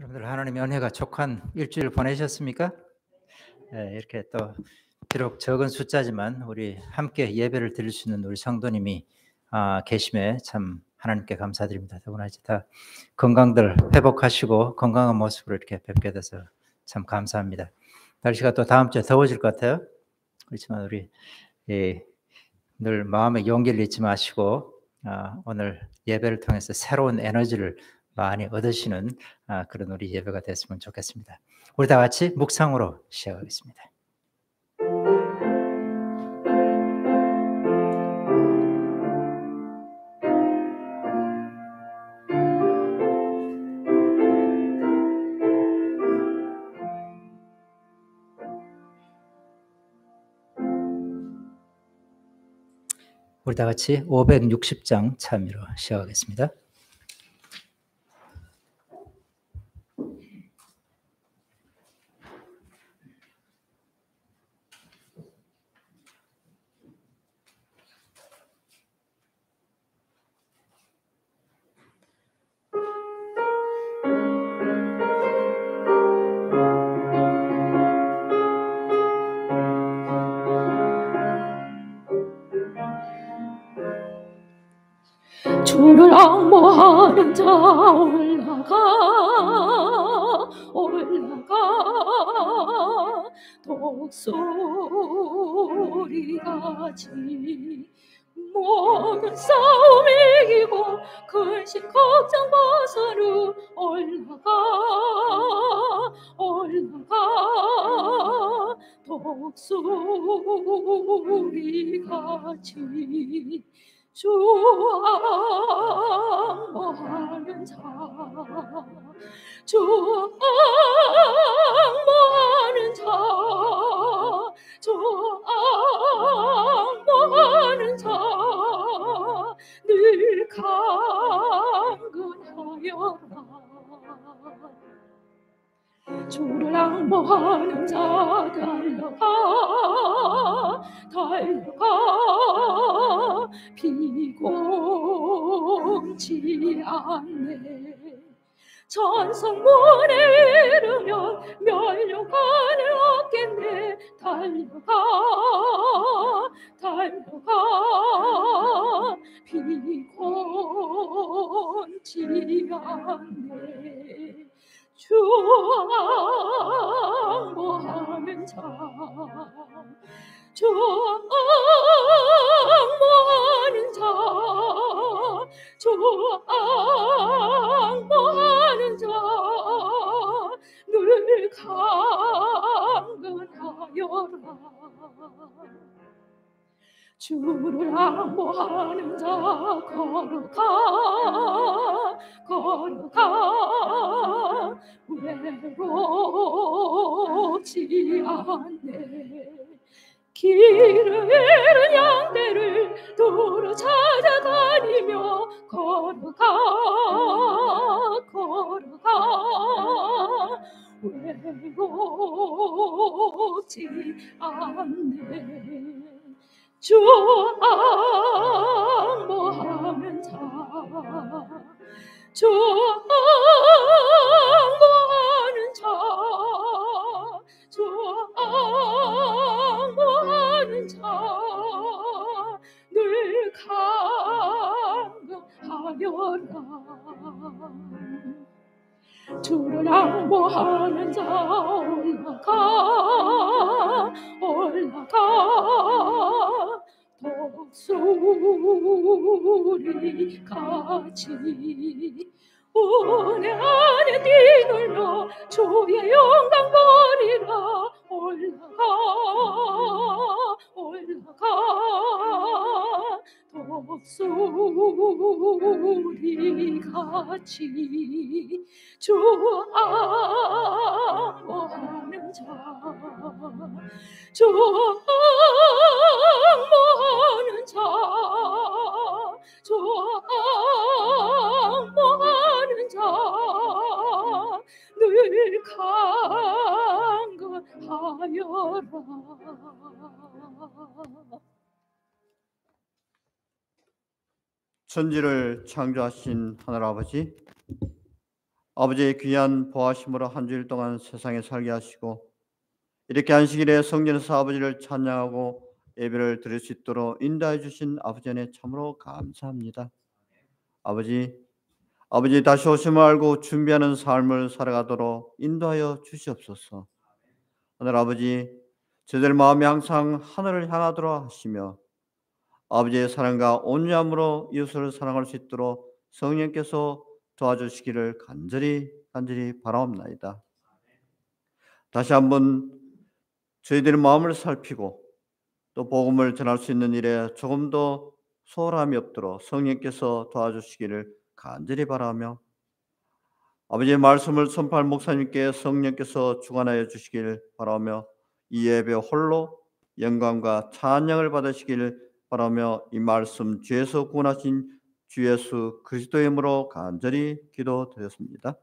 여러분들 하나님의 은혜가 족한 일주일 보내셨습니까? 네, 이렇게 또 비록 적은 숫자지만 우리 함께 예배를 드릴 수 있는 우리 성도님이 계심에 참 하나님께 감사드립니다. 더구나 이제 다 건강들 회복하시고 건강한 모습으로 이렇게 뵙게 돼서 참 감사합니다. 날씨가 또 다음 주에 더워질 것 같아요. 그렇지만 우리 늘 마음에 용기를 잊지 마시고 오늘 예배를 통해서 새로운 에너지를 많이 얻으시는 그런 우리 예배가 됐으면 좋겠습니다. 우리 다 같이 묵상으로 시작하겠습니다. 우리 다 같이 560장 참여로 시작하겠습니다. 주를 앙모하는 자 올라가 독수리같이 모든 싸움 이기고 근심 걱정 벗어루 올라가 독수리같이 주 앙모하는 자 주 앙모하는 자 주 앙모하는 자 늘 강건하여라. 주를 앙모하는 자 달려가 비공치 않네. 천성문에 이르면 멸류관을 얻겠네. 달려가 비공치 않네. 주 앙모하는 자 주 앙모하는 자 주 앙모하는 자 늘 강건하여라. 주를 앙모하는 자 걸어가 외롭지 않네. 길을 잃은 양떼를 두루 찾아다니며 걸어가 외롭지 않네. 주 앙모하는 자 주 앙모하는 자 주 앙모하는 자 늘 강건하여라. 주를 앙모하는 자 올라가 독수리같이 은혜 안에 뛰놀러 주의 영광 보리라. 올라가 독수리같이 주 앙모하는 자 주 앙모하는 자 주 앙모하는 자 늘 강건하여라. 천지를 창조하신 하늘 아버지, 아버지의 귀한 보하심으로 한 주일 동안 세상에 살게 하시고 이렇게 안식일에 성전에서 아버지를 찬양하고 예배를 드릴 수 있도록 인도해 주신 아버지 안에 참으로 감사합니다. 아버지 다시 오심을 알고 준비하는 삶을 살아가도록 인도하여 주시옵소서. 하늘 아버지, 저들 마음이 항상 하늘을 향하도록 하시며 아버지의 사랑과 온유함으로 이웃을 사랑할 수 있도록 성령께서 도와주시기를 간절히 바라옵나이다. 다시 한번 저희들의 마음을 살피고 또 복음을 전할 수 있는 일에 조금 더 소홀함이 없도록 성령께서 도와주시기를 간절히 바라며 아버지의 말씀을 선포할 목사님께 성령께서 주관하여 주시길 바라며 이 예배 홀로 영광과 찬양을 받으시길 바라며 이 말씀 주에서 구원하신 주 예수 그리스도의 이름으로 간절히 기도드렸습니다.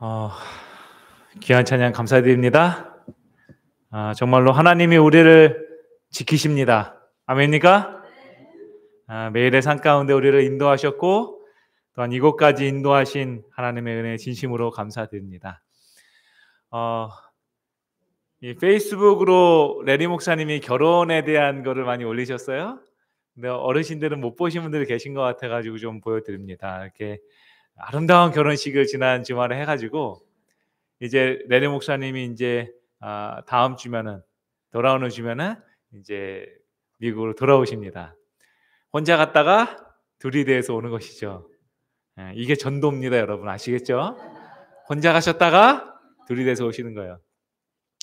어, 귀한 찬양 감사드립니다. 정말로 하나님이 우리를 지키십니다. 아멘입니까? 매일의 삶 가운데 우리를 인도하셨고 또한 이곳까지 인도하신 하나님의 은혜에 진심으로 감사드립니다. 이 페이스북으로 레리 목사님이 결혼에 대한 거를 많이 올리셨어요. 근데 어르신들은 못 보신 분들이 계신 것 같아가지고 좀 보여드립니다. 이렇게 아름다운 결혼식을 지난 주말에 해가지고 이제 레리 목사님이 이제 다음 주면은 돌아오는 주면은 이제 미국으로 돌아오십니다. 혼자 갔다가 둘이 돼서 오는 것이죠. 이게 전도입니다, 여러분 아시겠죠? 혼자 가셨다가 둘이 돼서 오시는 거예요.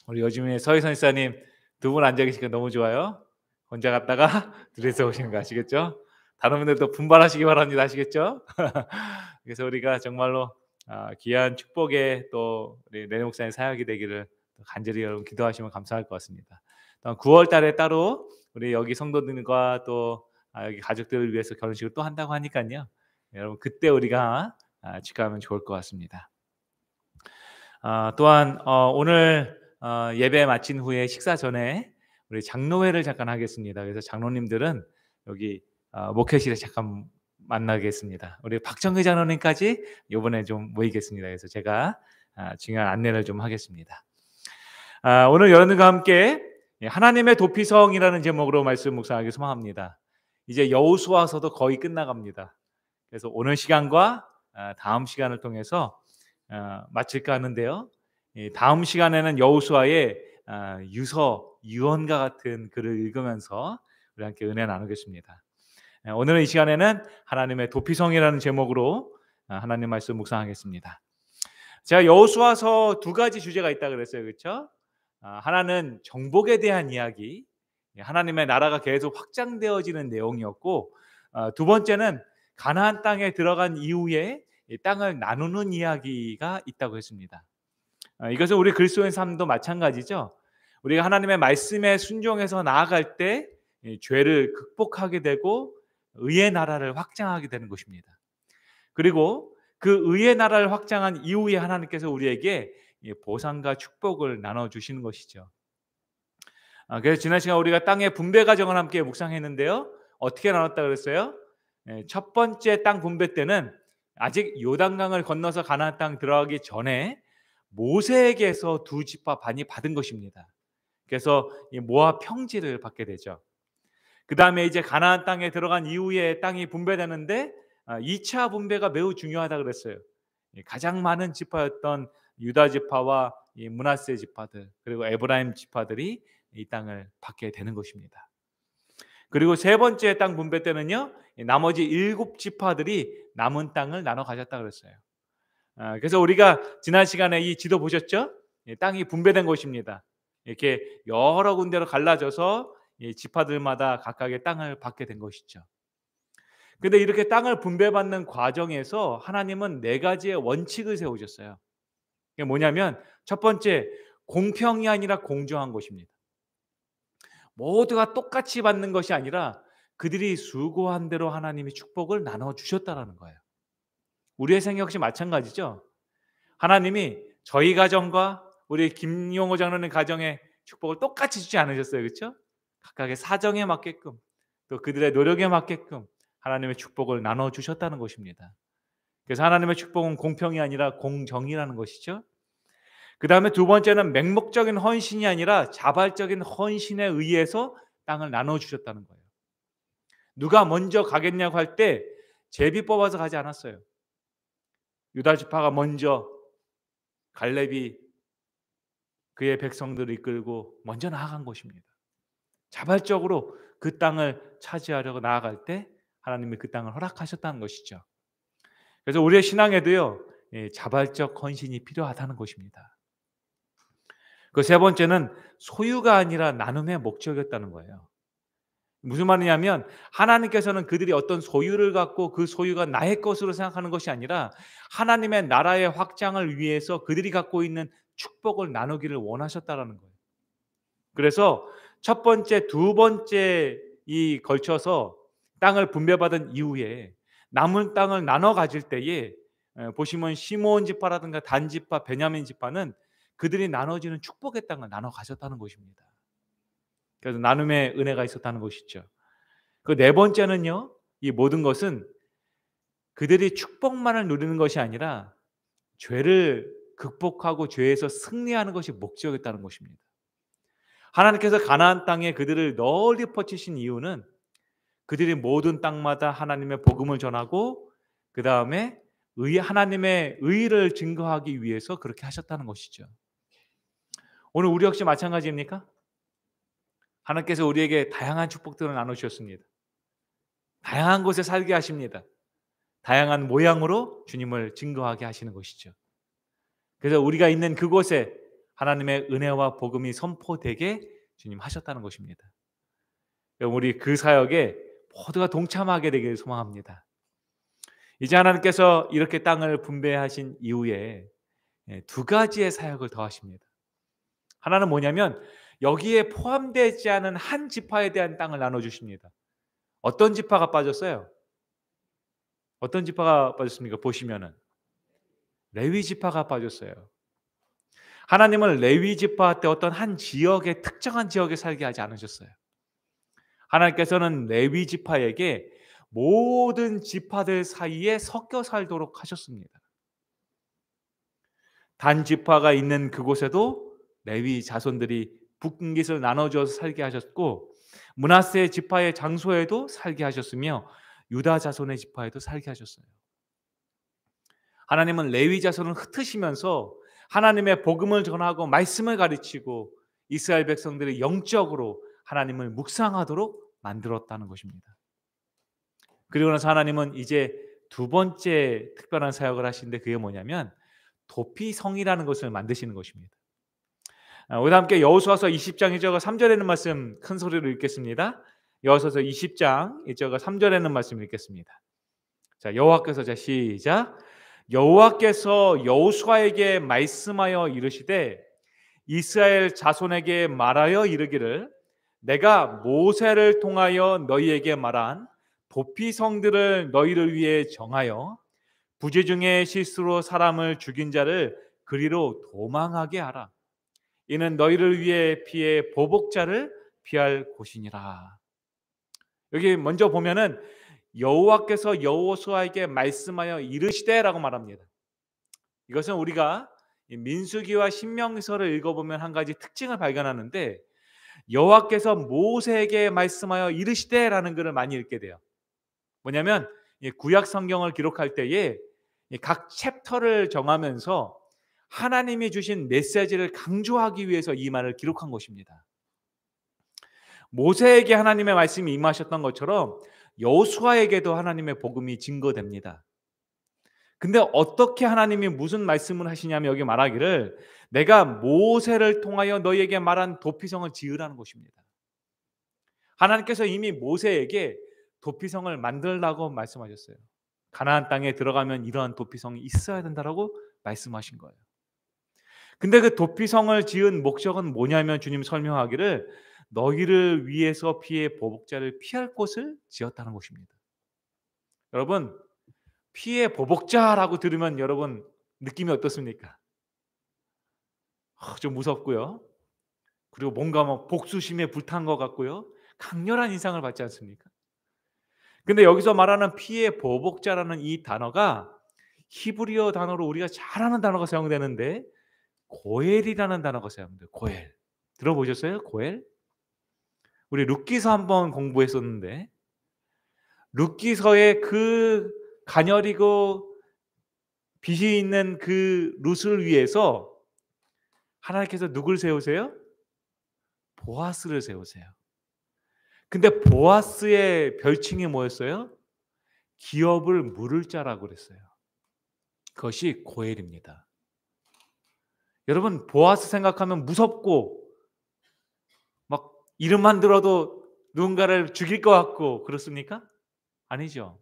우리 요즘에 서희선 지사님 두 분 앉아 계시니까 너무 좋아요. 혼자 갔다가 둘이서 오시는 거 아시겠죠? 다른 분들도 분발하시기 바랍니다. 아시겠죠? 그래서 우리가 정말로 귀한 축복에 또 우리 레네 목사님 사역이 되기를 간절히 여러분 기도하시면 감사할 것 같습니다. 9월 달에 따로 우리 여기 성도들과 또 여기 가족들을 위해서 결혼식을 또 한다고 하니까요. 여러분 그때 우리가 축하하면 좋을 것 같습니다. 또한 오늘 예배 마친 후에 식사 전에 우리 장로회를 잠깐 하겠습니다. 그래서 장로님들은 여기 목회실에 잠깐 만나겠습니다. 우리 박정희 장로님까지 이번에 좀 모이겠습니다. 그래서 제가 중요한 안내를 좀 하겠습니다. 오늘 여러분과 함께 하나님의 도피성이라는 제목으로 말씀 묵상하기 소망합니다. 이제 여호수아서도 거의 끝나갑니다. 그래서 오늘 시간과 다음 시간을 통해서 마칠까 하는데요. 다음 시간에는 여호수아의 유언과 같은 글을 읽으면서 우리 함께 은혜 나누겠습니다. 오늘은 이 시간에는 하나님의 도피성이라는 제목으로 하나님 말씀 묵상하겠습니다. 제가 여호수아서 두 가지 주제가 있다 그랬어요, 그렇죠? 하나는 정복에 대한 이야기, 하나님의 나라가 계속 확장되어지는 내용이었고, 두 번째는 가나안 땅에 들어간 이후에 이 땅을 나누는 이야기가 있다고 했습니다. 이것은 우리 그리스도인 삶도 마찬가지죠. 우리가 하나님의 말씀에 순종해서 나아갈 때 죄를 극복하게 되고 의의 나라를 확장하게 되는 것입니다. 그리고 그 의의 나라를 확장한 이후에 하나님께서 우리에게 보상과 축복을 나눠주시는 것이죠. 그래서 지난 시간 우리가 땅의 분배 과정을 함께 묵상했는데요. 어떻게 나눴다 그랬어요? 첫 번째 땅 분배 때는 아직 요단강을 건너서 가나안 땅 들어가기 전에 모세에게서 두 지파 반이 받은 것입니다. 그래서 모압 평지를 받게 되죠. 그 다음에 이제 가나안 땅에 들어간 이후에 땅이 분배되는데 2차 분배가 매우 중요하다 그랬어요. 가장 많은 지파였던 유다 지파와 므낫세 지파들 그리고 에브라임 지파들이 이 땅을 받게 되는 것입니다. 그리고 세 번째 땅 분배 때는요, 나머지 7지파들이 남은 땅을 나눠 가졌다 그랬어요. 그래서 우리가 지난 시간에 이 지도 보셨죠? 땅이 분배된 곳입니다. 이렇게 여러 군데로 갈라져서 지파들마다 각각의 땅을 받게 된 것이죠. 그런데 이렇게 땅을 분배받는 과정에서 하나님은 4가지의 원칙을 세우셨어요. 그게 뭐냐면 첫 번째, 공평이 아니라 공정한 것입니다. 모두가 똑같이 받는 것이 아니라 그들이 수고한 대로 하나님이 축복을 나눠주셨다는 거예요. 우리의 생각 역시 마찬가지죠. 하나님이 저희 가정과 우리 김용호 장로님 가정의 축복을 똑같이 주지 않으셨어요. 그렇죠? 각각의 사정에 맞게끔 또 그들의 노력에 맞게끔 하나님의 축복을 나눠주셨다는 것입니다. 그래서 하나님의 축복은 공평이 아니라 공정이라는 것이죠. 그 다음에 두 번째는 맹목적인 헌신이 아니라 자발적인 헌신에 의해서 땅을 나눠주셨다는 거예요. 누가 먼저 가겠냐고 할 때 제비 뽑아서 가지 않았어요. 유다 지파가 먼저 갈렙이 그의 백성들을 이끌고 먼저 나아간 것입니다. 자발적으로 그 땅을 차지하려고 나아갈 때 하나님이 그 땅을 허락하셨다는 것이죠. 그래서 우리의 신앙에도요, 자발적 헌신이 필요하다는 것입니다. 그 세 번째는 소유가 아니라 나눔의 목적이었다는 거예요. 무슨 말이냐면 하나님께서는 그들이 어떤 소유를 갖고 그 소유가 나의 것으로 생각하는 것이 아니라 하나님의 나라의 확장을 위해서 그들이 갖고 있는 축복을 나누기를 원하셨다라는 거예요. 그래서 첫 번째, 두 번째 이 걸쳐서 땅을 분배받은 이후에 남은 땅을 나눠 가질 때에 보시면 시몬 지파라든가 단 지파, 베냐민 지파는 그들이 나눠지는 축복의 땅을 나눠 가졌다는 것입니다. 그래서 나눔의 은혜가 있었다는 것이죠. 그 네 번째는요. 이 모든 것은 그들이 축복만을 누리는 것이 아니라 죄를 극복하고 죄에서 승리하는 것이 목적이었다는 것입니다. 하나님께서 가나안 땅에 그들을 널리 퍼치신 이유는 그들이 모든 땅마다 하나님의 복음을 전하고 그 다음에 하나님의 의를 증거하기 위해서 그렇게 하셨다는 것이죠. 오늘 우리 역시 마찬가지입니까? 하나님께서 우리에게 다양한 축복들을 나누셨습니다. 다양한 곳에 살게 하십니다. 다양한 모양으로 주님을 증거하게 하시는 것이죠. 그래서 우리가 있는 그곳에 하나님의 은혜와 복음이 선포되게 주님 하셨다는 것입니다. 우리 그 사역에 모두가 동참하게 되기를 소망합니다. 이제 하나님께서 이렇게 땅을 분배하신 이후에 두 가지의 사역을 더하십니다. 하나는 뭐냐면 여기에 포함되지 않은 한 지파에 대한 땅을 나눠주십니다. 어떤 지파가 빠졌어요? 어떤 지파가 빠졌습니까? 보시면은 레위 지파가 빠졌어요. 하나님은 레위 지파 때 어떤 한 지역에 특정한 지역에 살게 하지 않으셨어요. 하나님께서는 레위 지파에게 모든 지파들 사이에 섞여 살도록 하셨습니다. 단 지파가 있는 그곳에도 레위 자손들이 북극깃을 나눠줘서 살게 하셨고 므낫세 지파의 장소에도 살게 하셨으며 유다 자손의 지파에도 살게 하셨어요. 하나님은 레위 자손을 흩으시면서 하나님의 복음을 전하고 말씀을 가르치고 이스라엘 백성들이 영적으로 하나님을 묵상하도록 만들었다는 것입니다. 그리고 나서 하나님은 이제 두 번째 특별한 사역을 하시는데 그게 뭐냐면 도피성이라는 것을 만드시는 것입니다. 우리 함께 여호수아서 20장 1절과 3절에 있는 말씀 큰 소리로 읽겠습니다. 여호수아서 20장 1절과 3절에 있는 말씀 읽겠습니다. 자, 여호와께서 시작. 여호와께서 여호수아에게 말씀하여 이르시되 이스라엘 자손에게 말하여 이르기를 내가 모세를 통하여 너희에게 말한 도피성들을 너희를 위해 정하여 부재 중에 실수로 사람을 죽인 자를 그리로 도망하게 하라. 이는 너희를 위해 피해 보복자를 피할 곳이니라. 여기 먼저 보면은 여호와께서 여호수아에게 말씀하여 이르시되라고 말합니다. 이것은 우리가 민수기와 신명기서를 읽어보면 한 가지 특징을 발견하는데 여호와께서 모세에게 말씀하여 이르시되라는 글을 많이 읽게 돼요. 뭐냐면 구약 성경을 기록할 때에 각 챕터를 정하면서 하나님이 주신 메시지를 강조하기 위해서 이 말을 기록한 것입니다. 모세에게 하나님의 말씀이 임하셨던 것처럼 여호수아에게도 하나님의 복음이 증거됩니다. 근데 어떻게 하나님이 무슨 말씀을 하시냐면 여기 말하기를 내가 모세를 통하여 너희에게 말한 도피성을 지으라는 것입니다. 하나님께서 이미 모세에게 도피성을 만들라고 말씀하셨어요. 가나안 땅에 들어가면 이러한 도피성이 있어야 된다라고 말씀하신 거예요. 근데 그 도피성을 지은 목적은 뭐냐면 주님 설명하기를 너희를 위해서 피해 보복자를 피할 곳을 지었다는 것입니다. 여러분 피해 보복자라고 들으면 여러분 느낌이 어떻습니까? 좀 무섭고요. 그리고 뭔가 막 복수심에 불탄 것 같고요. 강렬한 인상을 받지 않습니까? 근데 여기서 말하는 피해 보복자라는 이 단어가 히브리어 단어로 우리가 잘 아는 단어가 사용되는데 고엘이라는 단어가 사용돼요. 고엘. 들어보셨어요? 고엘? 우리 룻기서 한번 공부했었는데 룻기서의 그 가녀리고 빛이 있는 그 룻을 위해서 하나님께서 누굴 세우세요? 보아스를 세우세요. 근데 보아스의 별칭이 뭐였어요? 기업을 물을 자라고 그랬어요. 그것이 고엘입니다. 여러분 보아스 생각하면 무섭고 막 이름만 들어도 누군가를 죽일 것 같고 그렇습니까? 아니죠.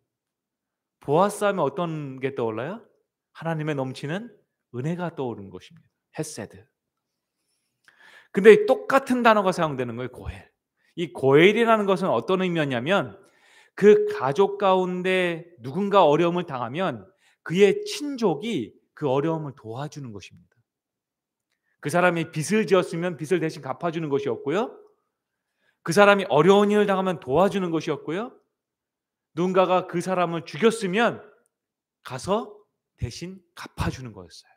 보아스 하면 어떤 게 떠올라요? 하나님의 넘치는 은혜가 떠오르는 것입니다. 헤세드. 근데 똑같은 단어가 사용되는 거예요. 고엘. 이 고엘이라는 것은 어떤 의미였냐면 그 가족 가운데 누군가 어려움을 당하면 그의 친족이 그 어려움을 도와주는 것입니다. 그 사람이 빚을 지었으면 빚을 대신 갚아주는 것이었고요. 그 사람이 어려운 일을 당하면 도와주는 것이었고요. 누군가가 그 사람을 죽였으면 가서 대신 갚아주는 거였어요.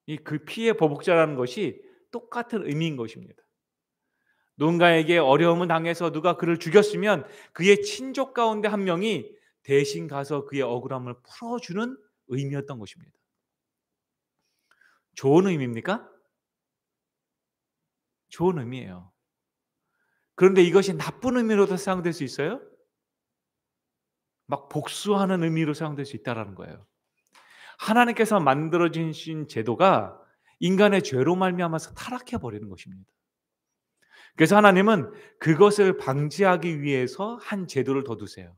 이 그 피해 보복자라는 것이 똑같은 의미인 것입니다. 누군가에게 어려움을 당해서 누가 그를 죽였으면 그의 친족 가운데 한 명이 대신 가서 그의 억울함을 풀어주는 의미였던 것입니다. 좋은 의미입니까? 좋은 의미예요. 그런데 이것이 나쁜 의미로도 사용될 수 있어요? 막 복수하는 의미로 사용될 수 있다는 거예요. 하나님께서 만들어 주신 제도가 인간의 죄로 말미암아서 타락해 버리는 것입니다. 그래서 하나님은 그것을 방지하기 위해서 한 제도를 더 두세요.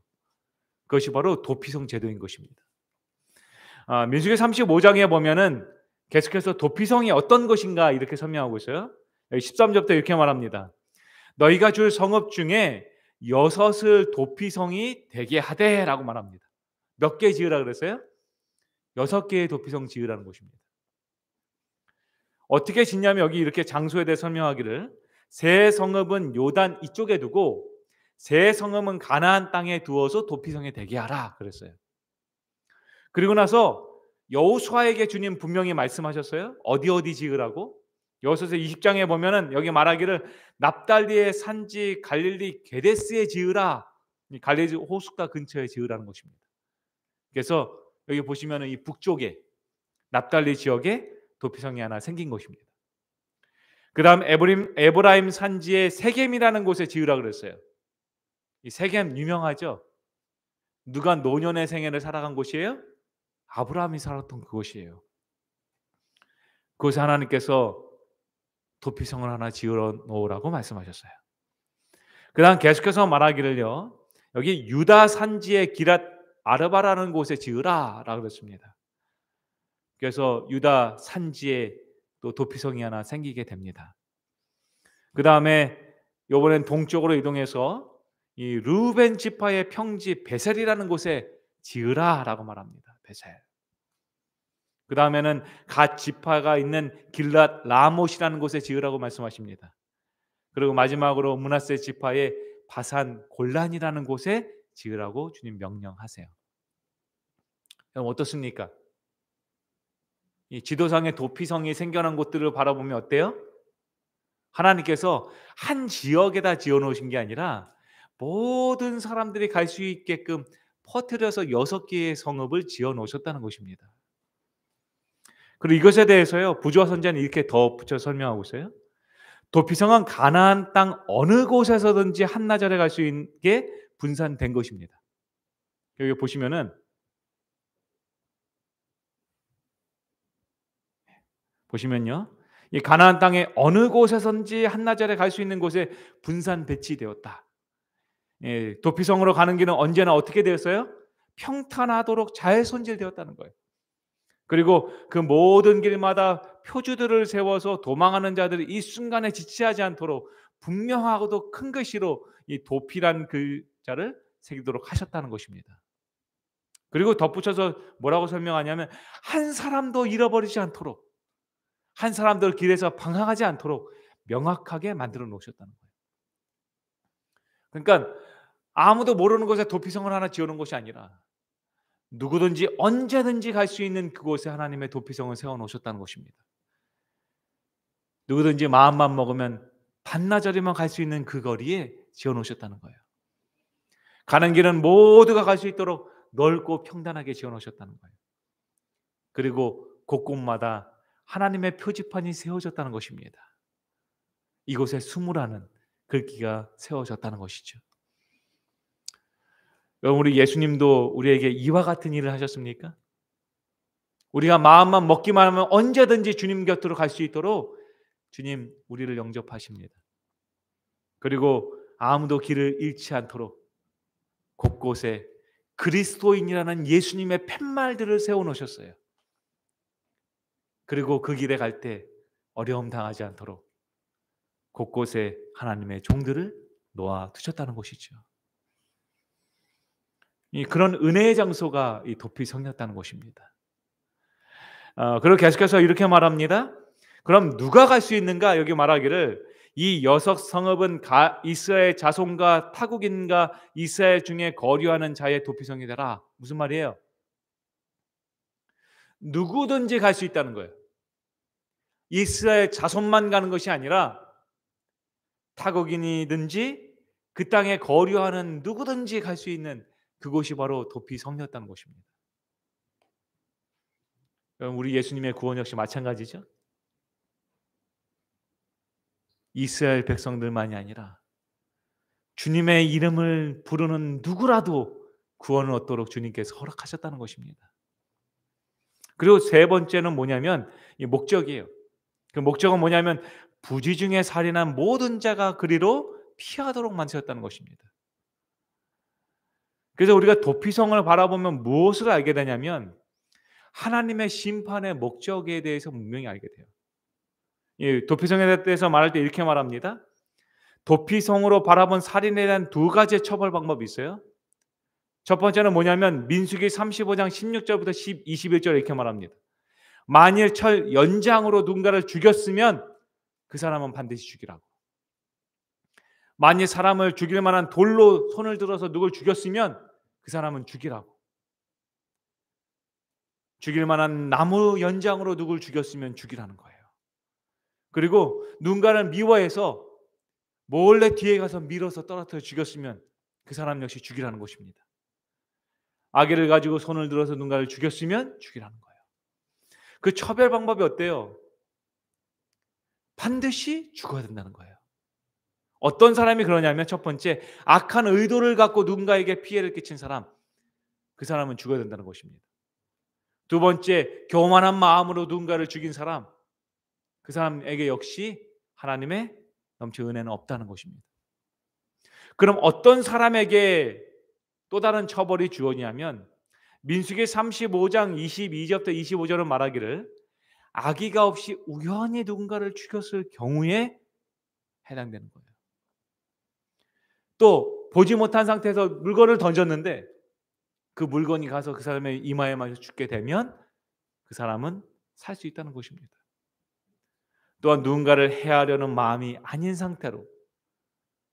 그것이 바로 도피성 제도인 것입니다. 민수기 35장에 보면은 계속해서 도피성이 어떤 것인가 이렇게 설명하고 있어요. 13절부터 이렇게 말합니다. 너희가 줄 성읍 중에 6을 도피성이 되게 하되라고 말합니다. 몇 개 지으라 그랬어요? 6개의 도피성 지으라는 것입니다. 어떻게 짓냐면 여기 이렇게 장소에 대해 설명하기를 세 성읍은 요단 이쪽에 두고 세 성읍은 가나안 땅에 두어서 도피성에 되게 하라 그랬어요. 그리고 나서 여호수아에게 주님 분명히 말씀하셨어요. 어디 지으라고? 여호수아서 20장에 보면은 여기 말하기를 납달리의 산지 갈릴리 게데스에 지으라. 갈릴리 호숫가 근처에 지으라는 것입니다. 그래서 여기 보시면은 이 북쪽에 납달리 지역에 도피성이 하나 생긴 것입니다. 그다음 에브라임 산지의 세겜이라는 곳에 지으라 그랬어요. 이 세겜 유명하죠? 누가 노년의 생애를 살아간 곳이에요? 아브라함이 살았던 그곳이에요. 그곳에 하나님께서 도피성을 하나 지어 놓으라고 말씀하셨어요. 그다음 계속해서 말하기를요. 여기 유다 산지의 기랏 아르바라는 곳에 지으라라고 그랬습니다. 그래서 유다 산지에 또 도피성이 하나 생기게 됩니다. 그 다음에 이번엔 동쪽으로 이동해서 이 르우벤 지파의 평지 베셀이라는 곳에 지으라라고 말합니다. 베셀. 그 다음에는 갓 지파가 있는 길랏 라못이라는 곳에 지으라고 말씀하십니다. 그리고 마지막으로 므낫세 지파의 바산 골란이라는 곳에 지으라고 주님 명령하세요. 여러분 어떻습니까? 이 지도상에 도피성이 생겨난 곳들을 바라보면 어때요? 하나님께서 한 지역에다 지어놓으신 게 아니라 모든 사람들이 갈 수 있게끔 퍼뜨려서 6개의 성읍을 지어놓으셨다는 것입니다. 그리고 이것에 대해서요 부조와 선지자는 이렇게 덧붙여 설명하고 있어요. 도피성은 가나안 땅 어느 곳에서든지 한나절에 갈 수 있게 분산된 것입니다. 여기 보시면은 보시면요. 이 가나안 땅의 어느 곳에선지 한나절에 갈 수 있는 곳에 분산 배치되었다. 예, 도피성으로 가는 길은 언제나 어떻게 되었어요? 평탄하도록 잘 손질되었다는 거예요. 그리고 그 모든 길마다 표주들을 세워서 도망하는 자들이 이 순간에 지체하지 않도록 분명하고도 큰 글씨로 이 도피란 글자를 새기도록 하셨다는 것입니다. 그리고 덧붙여서 뭐라고 설명하냐면 한 사람도 잃어버리지 않도록 한 사람들 길에서 방황하지 않도록 명확하게 만들어 놓으셨다는 거예요. 그러니까 아무도 모르는 곳에 도피성을 하나 지어놓은 것이 아니라 누구든지 언제든지 갈 수 있는 그곳에 하나님의 도피성을 세워놓으셨다는 것입니다. 누구든지 마음만 먹으면 반나절이면 갈 수 있는 그 거리에 지어놓으셨다는 거예요. 가는 길은 모두가 갈 수 있도록 넓고 평단하게 지어놓으셨다는 거예요. 그리고 곳곳마다 하나님의 표지판이 세워졌다는 것입니다. 이곳에 숨으라는 글귀가 세워졌다는 것이죠. 여러분 우리 예수님도 우리에게 이와 같은 일을 하셨습니까? 우리가 마음만 먹기만 하면 언제든지 주님 곁으로 갈 수 있도록 주님 우리를 영접하십니다. 그리고 아무도 길을 잃지 않도록 곳곳에 그리스도인이라는 예수님의 팻말들을 세워놓으셨어요. 그리고 그 길에 갈 때 어려움 당하지 않도록 곳곳에 하나님의 종들을 놓아두셨다는 것이죠. 그런 은혜의 장소가 이 도피성이었다는 것입니다. 그리고 계속해서 이렇게 말합니다. 그럼 누가 갈 수 있는가? 여기 말하기를 이 여섯 성읍은 이스라엘 자손과 타국인과 이스라엘 중에 거류하는 자의 도피성이 되라. 무슨 말이에요? 누구든지 갈 수 있다는 거예요. 이스라엘 자손만 가는 것이 아니라 타국인이든지 그 땅에 거류하는 누구든지 갈 수 있는 그곳이 바로 도피성이었다는 것입니다. 우리 예수님의 구원 역시 마찬가지죠. 이스라엘 백성들만이 아니라 주님의 이름을 부르는 누구라도 구원을 얻도록 주님께서 허락하셨다는 것입니다. 그리고 세 번째는 뭐냐면 이 목적이에요. 그 목적은 뭐냐면 부지 중에 살인한 모든 자가 그리로 피하도록 만드셨다는 것입니다. 그래서 우리가 도피성을 바라보면 무엇을 알게 되냐면 하나님의 심판의 목적에 대해서 분명히 알게 돼요. 이 도피성에 대해서 말할 때 이렇게 말합니다. 도피성으로 바라본 살인에 대한 두 가지의 처벌 방법이 있어요. 첫 번째는 뭐냐면 민수기 35장 16절부터 21절 이렇게 말합니다. 만일 철 연장으로 누군가를 죽였으면 그 사람은 반드시 죽이라고. 만일 사람을 죽일 만한 돌로 손을 들어서 누굴 죽였으면 그 사람은 죽이라고. 죽일 만한 나무 연장으로 누굴 죽였으면 죽이라는 거예요. 그리고 누군가를 미워해서 몰래 뒤에 가서 밀어서 떨어뜨려 죽였으면 그 사람 역시 죽이라는 것입니다. 아기를 가지고 손을 들어서 누군가를 죽였으면 죽이라는 거예요. 그 처벌 방법이 어때요? 반드시 죽어야 된다는 거예요. 어떤 사람이 그러냐면 첫 번째, 악한 의도를 갖고 누군가에게 피해를 끼친 사람, 그 사람은 죽어야 된다는 것입니다. 두 번째, 교만한 마음으로 누군가를 죽인 사람, 그 사람에게 역시 하나님의 넘치는 은혜는 없다는 것입니다. 그럼 어떤 사람에게 또 다른 처벌이 주어지냐면 민수기 35장 22절부터 25절은 말하기를 악의가 없이 우연히 누군가를 죽였을 경우에 해당되는 거예요. 또 보지 못한 상태에서 물건을 던졌는데 그 물건이 가서 그 사람의 이마에 맞아 죽게 되면 그 사람은 살 수 있다는 것입니다. 또한 누군가를 해하려는 마음이 아닌 상태로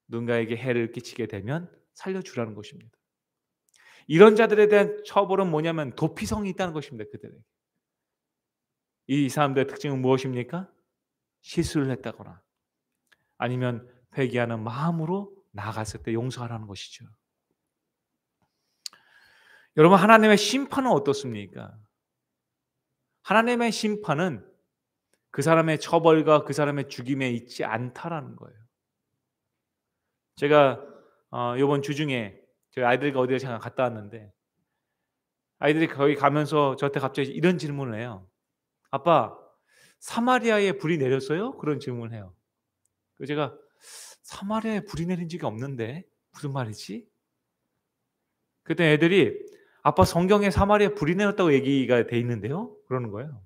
누군가에게 해를 끼치게 되면 살려주라는 것입니다. 이런 자들에 대한 처벌은 뭐냐면 도피성이 있다는 것입니다. 그들에게. 이 사람들의 특징은 무엇입니까? 실수를 했다거나 아니면 회개하는 마음으로 나아갔을 때 용서하라는 것이죠. 여러분, 하나님의 심판은 어떻습니까? 하나님의 심판은 그 사람의 처벌과 그 사람의 죽임에 있지 않다라는 거예요. 제가 이번 주 중에 저희 아이들과 어디를 잠깐 갔다 왔는데 아이들이 거기 가면서 저한테 갑자기 이런 질문을 해요. 아빠, 사마리아에 불이 내렸어요? 그런 질문을 해요. 그래서 제가 사마리아에 불이 내린 적이 없는데 무슨 말이지? 그때 애들이 아빠 성경에 사마리아에 불이 내렸다고 얘기가 돼 있는데요? 그러는 거예요.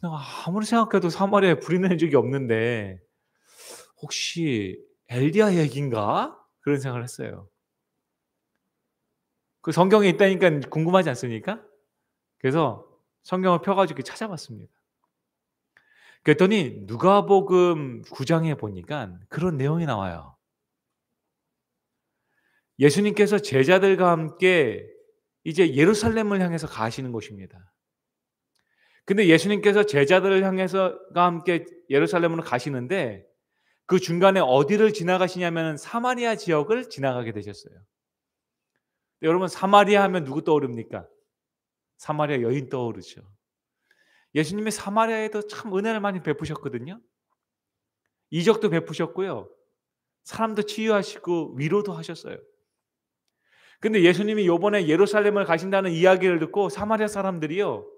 내가 아무리 생각해도 사마리아에 불이 내린 적이 없는데 혹시 엘리야 얘기인가? 그런 생각을 했어요. 그 성경에 있다니까 궁금하지 않습니까? 그래서 성경을 펴가지고 찾아봤습니다. 그랬더니 누가복음 9장에 보니까 그런 내용이 나와요. 예수님께서 제자들과 함께 이제 예루살렘을 향해서 가시는 것입니다. 근데 예수님께서 제자들을 향해서가 함께 예루살렘으로 가시는데 그 중간에 어디를 지나가시냐면 사마리아 지역을 지나가게 되셨어요. 여러분, 사마리아 하면 누구 떠오릅니까? 사마리아 여인 떠오르죠. 예수님이 사마리아에도 참 은혜를 많이 베푸셨거든요. 이적도 베푸셨고요. 사람도 치유하시고 위로도 하셨어요. 근데 예수님이 이번에 예루살렘을 가신다는 이야기를 듣고 사마리아 사람들이요,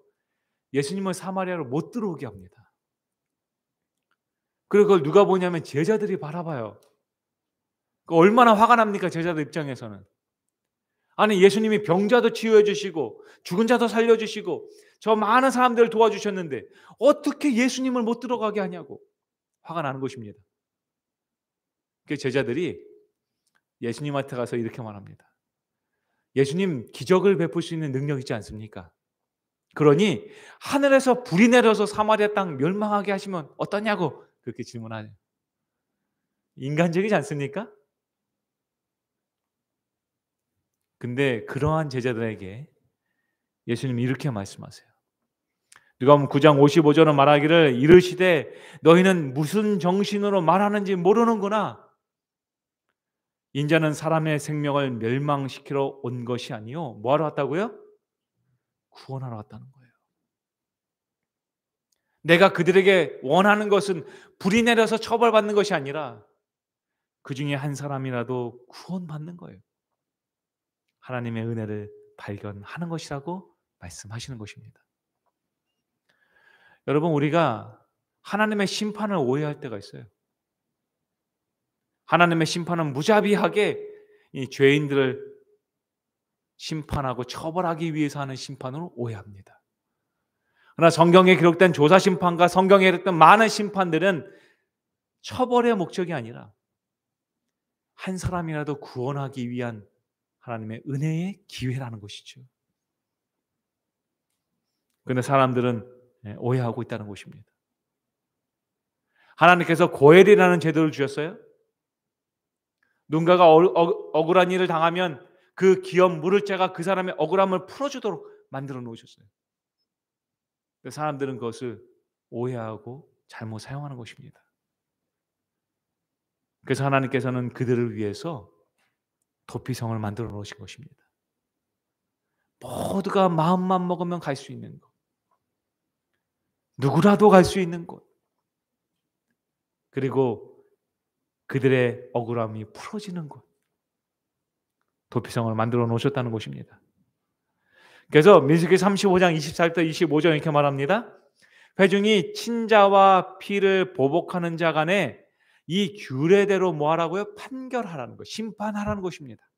예수님을 사마리아로 못 들어오게 합니다. 그리고 그걸 누가 보냐면 제자들이 바라봐요. 얼마나 화가 납니까? 제자들 입장에서는. 아니, 예수님이 병자도 치유해 주시고 죽은 자도 살려 주시고 저 많은 사람들을 도와주셨는데 어떻게 예수님을 못 들어가게 하냐고 화가 나는 것입니다. 그 제자들이 예수님한테 가서 이렇게 말합니다. 예수님 기적을 베풀 수 있는 능력 있지 않습니까? 그러니 하늘에서 불이 내려서 사마리아 땅 멸망하게 하시면 어떠냐고 그렇게 질문하죠. 인간적이지 않습니까? 근데 그러한 제자들에게 예수님이 이렇게 말씀하세요. 누가복음 9장 55절은 말하기를 이르시되 너희는 무슨 정신으로 말하는지 모르는구나. 인자는 사람의 생명을 멸망시키러 온 것이 아니요 뭐하러 왔다고요? 구원하러 왔다는 거예요. 내가 그들에게 원하는 것은 불이 내려서 처벌받는 것이 아니라 그 중에 한 사람이라도 구원받는 거예요. 하나님의 은혜를 발견하는 것이라고 말씀하시는 것입니다. 여러분, 우리가 하나님의 심판을 오해할 때가 있어요. 하나님의 심판은 무자비하게 이 죄인들을 심판하고 처벌하기 위해서 하는 심판으로 오해합니다. 그러나 성경에 기록된 조사심판과 성경에 기록된 많은 심판들은 처벌의 목적이 아니라 한 사람이라도 구원하기 위한 하나님의 은혜의 기회라는 것이죠. 그런데 사람들은 오해하고 있다는 것입니다. 하나님께서 고엘이라는 제도를 주셨어요. 누군가가 억울한 일을 당하면 그 기업 물을 자가 그 사람의 억울함을 풀어주도록 만들어 놓으셨어요. 사람들은 그것을 오해하고 잘못 사용하는 것입니다. 그래서 하나님께서는 그들을 위해서 도피성을 만들어 놓으신 것입니다. 모두가 마음만 먹으면 갈 수 있는 곳, 누구라도 갈 수 있는 곳, 그리고 그들의 억울함이 풀어지는 곳, 도피성을 만들어 놓으셨다는 것입니다. 그래서 민수기 35장 24절부터 25절 이렇게 말합니다. 회중이 친자와 피를 보복하는 자 간에 이 규례대로 뭐 하라고요? 판결하라는 것, 심판하라는 것입니다.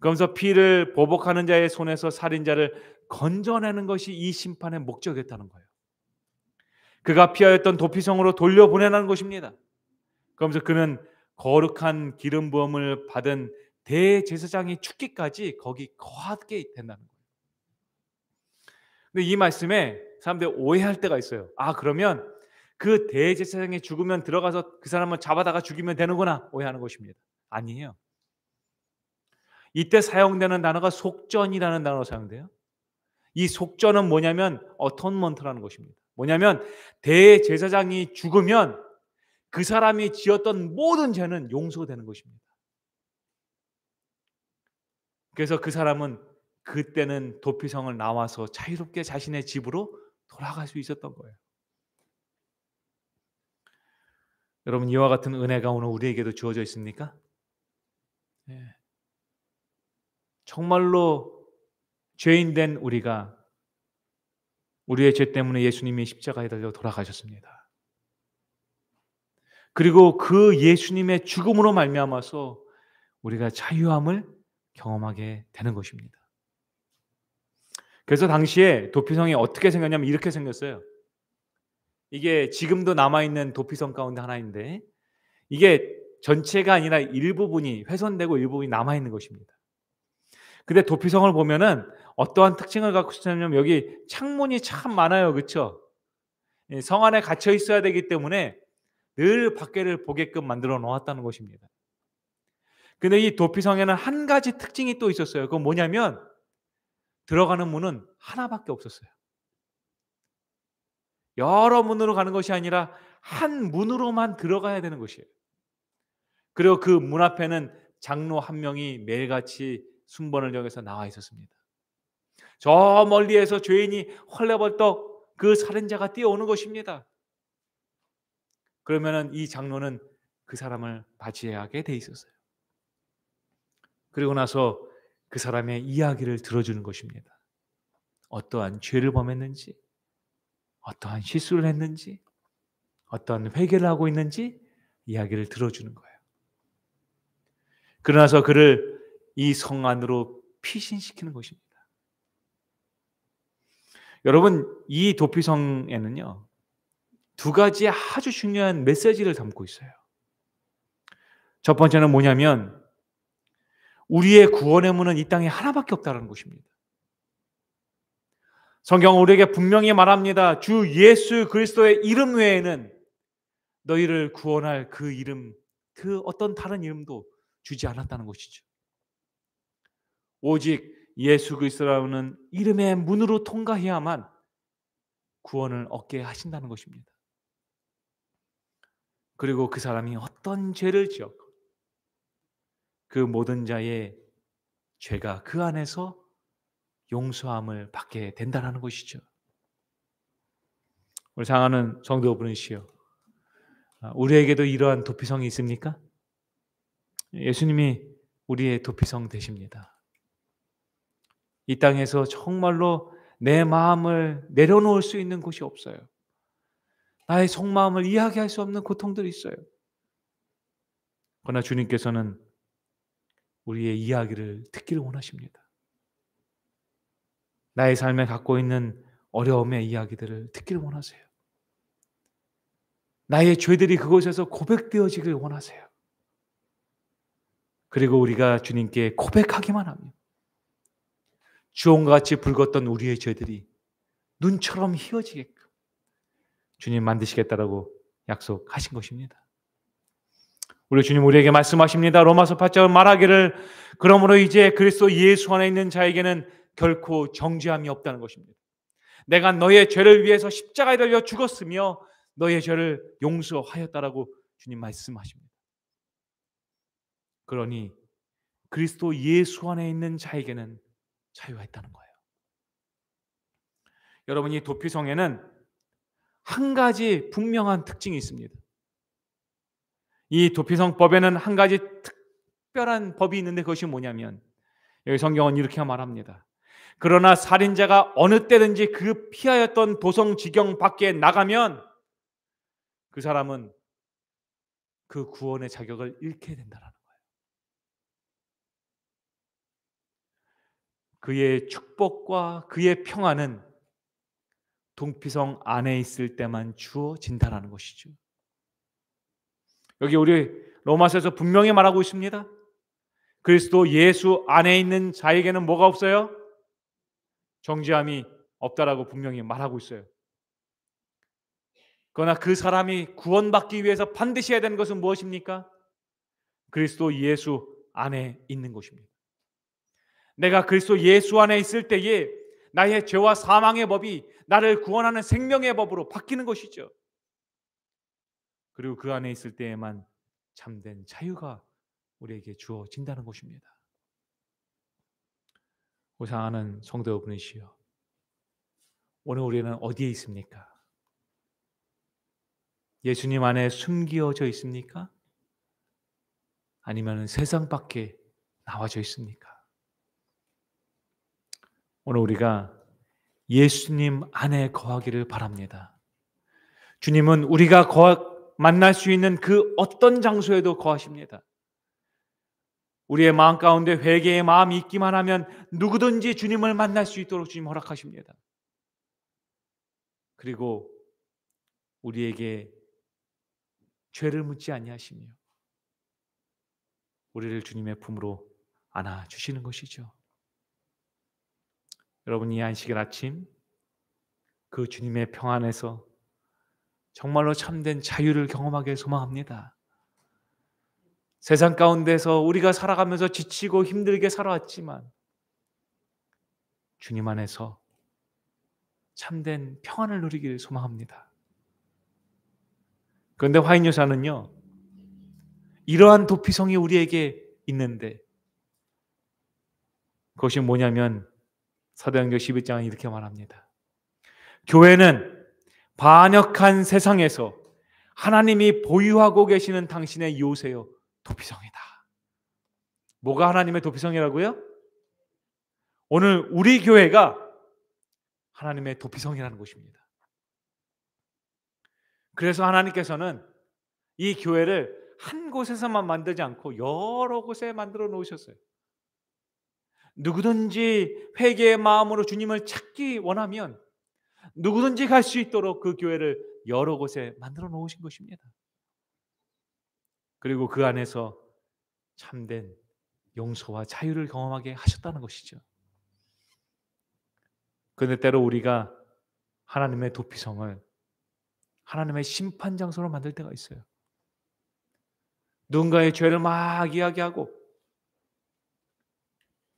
그러면서 피를 보복하는 자의 손에서 살인자를 건져내는 것이 이 심판의 목적이었다는 거예요. 그가 피하였던 도피성으로 돌려보내라는 것입니다. 그러면서 그는 거룩한 기름 부음을 받은 대제사장이 죽기까지 거기 거하게 된다는 거예요. 근데 이 말씀에 사람들이 오해할 때가 있어요. 아, 그러면 그 대제사장이 죽으면 들어가서 그 사람을 잡아다가 죽이면 되는구나 오해하는 것입니다. 아니에요. 이때 사용되는 단어가 속전이라는 단어로 사용돼요. 이 속전은 뭐냐면 어톤먼트라는 것입니다. 뭐냐면 대제사장이 죽으면 그 사람이 지었던 모든 죄는 용서되는 것입니다. 그래서 그 사람은 그때는 도피성을 나와서 자유롭게 자신의 집으로 돌아갈 수 있었던 거예요. 여러분, 이와 같은 은혜가 오늘 우리에게도 주어져 있습니까? 네. 정말로 죄인된 우리가 우리의 죄 때문에 예수님이 십자가에 달려 돌아가셨습니다. 그리고 그 예수님의 죽음으로 말미암아서 우리가 자유함을 경험하게 되는 것입니다. 그래서 당시에 도피성이 어떻게 생겼냐면 이렇게 생겼어요. 이게 지금도 남아있는 도피성 가운데 하나인데 이게 전체가 아니라 일부분이 훼손되고 일부분이 남아있는 것입니다. 근데 도피성을 보면은 어떠한 특징을 갖고 있냐면 여기 창문이 참 많아요. 그렇죠? 성 안에 갇혀 있어야 되기 때문에 늘 밖을 보게끔 만들어 놓았다는 것입니다. 근데 이 도피성에는 한 가지 특징이 또 있었어요. 그건 뭐냐면 들어가는 문은 하나밖에 없었어요. 여러 문으로 가는 것이 아니라 한 문으로만 들어가야 되는 것이에요. 그리고 그 문 앞에는 장로 한 명이 매일같이 순번을 정해서 나와 있었습니다. 저 멀리에서 죄인이 헐레벌떡 그 살인자가 뛰어오는 것입니다. 그러면은 이 장로는 그 사람을 맞이하게 돼 있었어요. 그리고 나서 그 사람의 이야기를 들어주는 것입니다. 어떠한 죄를 범했는지, 어떠한 실수를 했는지, 어떠한 회개를 하고 있는지 이야기를 들어주는 거예요. 그러나서 그를 이 성 안으로 피신시키는 것입니다. 여러분, 이 도피성에는요 두 가지 아주 중요한 메시지를 담고 있어요. 첫 번째는 뭐냐면 우리의 구원의 문은 이 땅에 하나밖에 없다는 것입니다. 성경은 우리에게 분명히 말합니다. 주 예수 그리스도의 이름 외에는 너희를 구원할 그 이름, 그 어떤 다른 이름도 주지 않았다는 것이죠. 오직 예수 그리스도라는 이름의 문으로 통과해야만 구원을 얻게 하신다는 것입니다. 그리고 그 사람이 어떤 죄를 지었고 그 모든 자의 죄가 그 안에서 용서함을 받게 된다는 것이죠. 우리 사랑하는 성도 여러분이시여, 우리에게도 이러한 도피성이 있습니까? 예수님이 우리의 도피성 되십니다. 이 땅에서 정말로 내 마음을 내려놓을 수 있는 곳이 없어요. 나의 속마음을 이야기할 수 없는 고통들이 있어요. 그러나 주님께서는 우리의 이야기를 듣기를 원하십니다. 나의 삶에 갖고 있는 어려움의 이야기들을 듣기를 원하세요. 나의 죄들이 그곳에서 고백되어지길 원하세요. 그리고 우리가 주님께 고백하기만 하면 주홍같이 붉었던 우리의 죄들이 눈처럼 희어지게끔 주님 만드시겠다라고 약속하신 것입니다. 우리 주님 우리에게 말씀하십니다. 로마서 8장은 말하기를 그러므로 이제 그리스도 예수 안에 있는 자에게는 결코 정죄함이 없다는 것입니다. 내가 너의 죄를 위해서 십자가에 달려 죽었으며 너의 죄를 용서하였다라고 주님 말씀하십니다. 그러니 그리스도 예수 안에 있는 자에게는 자유가 있다는 거예요. 여러분, 이 도피성에는 한 가지 분명한 특징이 있습니다. 이 도피성법에는 한 가지 특별한 법이 있는데 그것이 뭐냐면 여기 성경은 이렇게 말합니다. 그러나 살인자가 어느 때든지 그 피하였던 도성지경 밖에 나가면 그 사람은 그 구원의 자격을 잃게 된다는 거예요. 그의 축복과 그의 평안은 도피성 안에 있을 때만 주어진다는 것이죠. 여기 우리 로마서에서 분명히 말하고 있습니다. 그리스도 예수 안에 있는 자에게는 뭐가 없어요? 정죄함이 없다라고 분명히 말하고 있어요. 그러나 그 사람이 구원받기 위해서 반드시 해야 되는 것은 무엇입니까? 그리스도 예수 안에 있는 것입니다. 내가 그리스도 예수 안에 있을 때에 나의 죄와 사망의 법이 나를 구원하는 생명의 법으로 바뀌는 것이죠. 그리고 그 안에 있을 때에만 참된 자유가 우리에게 주어진다는 것입니다. 사랑하는 성도 여러분이시여, 오늘 우리는 어디에 있습니까? 예수님 안에 숨겨져 있습니까? 아니면 세상 밖에 나와져 있습니까? 오늘 우리가 예수님 안에 거하기를 바랍니다. 주님은 우리가 만날 수 있는 그 어떤 장소에도 거하십니다. 우리의 마음 가운데 회개의 마음이 있기만 하면 누구든지 주님을 만날 수 있도록 주님 허락하십니다. 그리고 우리에게 죄를 묻지 아니하시며 우리를 주님의 품으로 안아주시는 것이죠. 여러분, 이 안식일 아침 그 주님의 평안에서 정말로 참된 자유를 경험하길 소망합니다. 세상 가운데서 우리가 살아가면서 지치고 힘들게 살아왔지만 주님 안에서 참된 평안을 누리기를 소망합니다. 그런데 화인여사는요, 이러한 도피성이 우리에게 있는데 그것이 뭐냐면 사도행전 11장은 이렇게 말합니다. 교회는 반역한 세상에서 하나님이 보유하고 계시는 당신의 요새요 도피성이다. 뭐가 하나님의 도피성이라고요? 오늘 우리 교회가 하나님의 도피성이라는 것입니다. 그래서 하나님께서는 이 교회를 한 곳에서만 만들지 않고 여러 곳에 만들어 놓으셨어요. 누구든지 회개의 마음으로 주님을 찾기 원하면 누구든지 갈 수 있도록 그 교회를 여러 곳에 만들어 놓으신 것입니다. 그리고 그 안에서 참된 용서와 자유를 경험하게 하셨다는 것이죠. 그런데 때로 우리가 하나님의 도피성을 하나님의 심판 장소로 만들 때가 있어요. 누군가의 죄를 막 이야기하고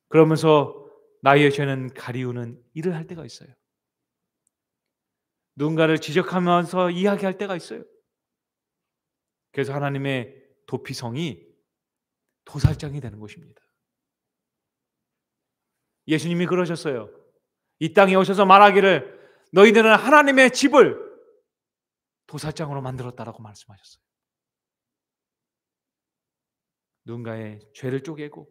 그러면서 나의 죄는 가리우는 일을 할 때가 있어요. 누군가를 지적하면서 이야기할 때가 있어요. 그래서 하나님의 도피성이 도살장이 되는 것입니다. 예수님이 그러셨어요. 이 땅에 오셔서 말하기를 너희들은 하나님의 집을 도살장으로 만들었다라고 말씀하셨어요. 누군가의 죄를 쪼개고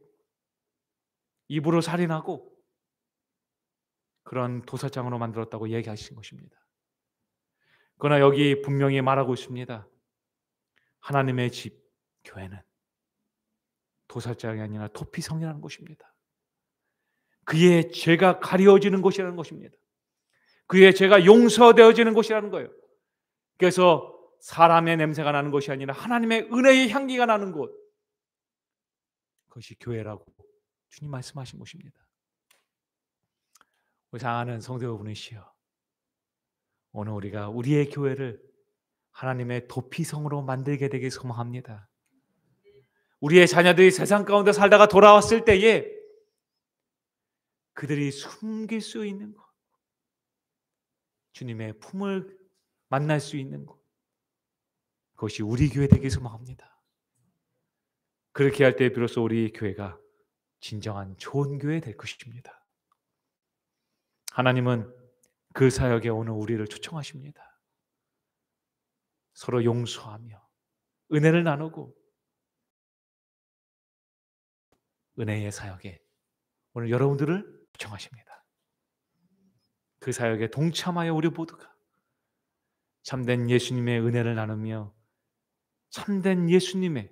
입으로 살인하고 그런 도살장으로 만들었다고 얘기하신 것입니다. 그러나 여기 분명히 말하고 있습니다. 하나님의 집, 교회는 도살장이 아니라 도피성이라는 것입니다. 그의 죄가 가려지는 곳이라는 것입니다. 그의 죄가 용서되어지는 곳이라는 거예요. 그래서 사람의 냄새가 나는 것이 아니라 하나님의 은혜의 향기가 나는 곳, 그것이 교회라고 주님 말씀하신 것입니다. 우리 사랑하는 성도 여러분이시여, 오늘 우리가 우리의 교회를 하나님의 도피성으로 만들게 되길 소망합니다. 우리의 자녀들이 세상 가운데 살다가 돌아왔을 때에 그들이 숨길 수 있는 것, 주님의 품을 만날 수 있는 것, 그것이 우리 교회 되길 소망합니다. 그렇게 할 때 비로소 우리 교회가 진정한 좋은 교회 될 것입니다. 하나님은 그 사역에 오늘 우리를 초청하십니다. 서로 용서하며 은혜를 나누고 은혜의 사역에 오늘 여러분들을 초청하십니다. 그 사역에 동참하여 우리 모두가 참된 예수님의 은혜를 나누며 참된 예수님의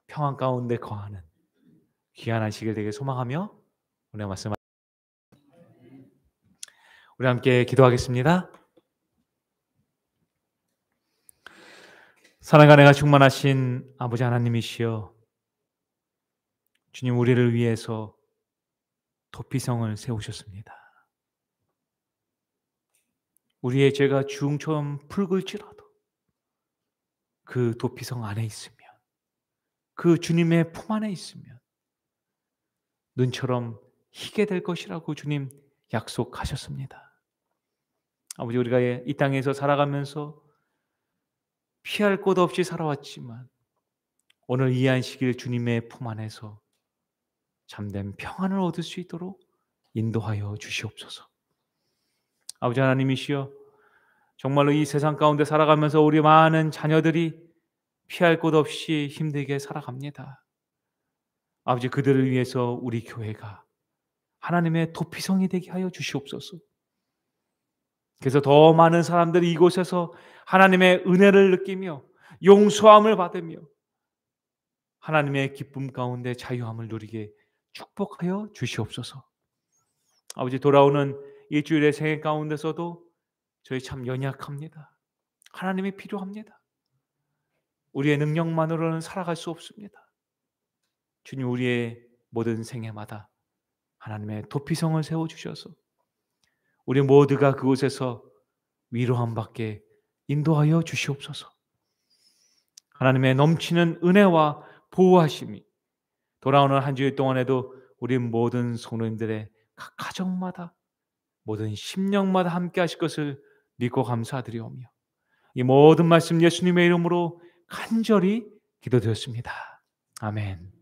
평안 가운데 거하는 귀한 안식일 되길 소망하며 오늘 말씀 우리 함께 기도하겠습니다. 사랑과 은혜가 충만하신 아버지 하나님이시여, 주님 우리를 위해서 도피성을 세우셨습니다. 우리의 죄가 주홍처럼 붉을지라도 그 도피성 안에 있으면, 그 주님의 품 안에 있으면 눈처럼 희게 될 것이라고 주님 약속하셨습니다. 아버지, 우리가 이 땅에서 살아가면서 피할 곳 없이 살아왔지만 오늘 이 안식일 주님의 품 안에서 참된 평안을 얻을 수 있도록 인도하여 주시옵소서. 아버지 하나님이시여, 정말로 이 세상 가운데 살아가면서 우리 많은 자녀들이 피할 곳 없이 힘들게 살아갑니다. 아버지, 그들을 위해서 우리 교회가 하나님의 도피성이 되게 하여 주시옵소서. 그래서 더 많은 사람들이 이곳에서 하나님의 은혜를 느끼며 용서함을 받으며 하나님의 기쁨 가운데 자유함을 누리게 축복하여 주시옵소서. 아버지, 돌아오는 일주일의 생애 가운데서도 저희 참 연약합니다. 하나님이 필요합니다. 우리의 능력만으로는 살아갈 수 없습니다. 주님, 우리의 모든 생애마다 하나님의 도피성을 세워주셔서 우리 모두가 그곳에서 위로함 받게 인도하여 주시옵소서. 하나님의 넘치는 은혜와 보호하심이 돌아오는 한 주일 동안에도 우리 모든 성도님들의 각 가정마다 모든 심령마다 함께 하실 것을 믿고 감사드리오며 이 모든 말씀 예수님의 이름으로 간절히 기도드렸습니다. 아멘.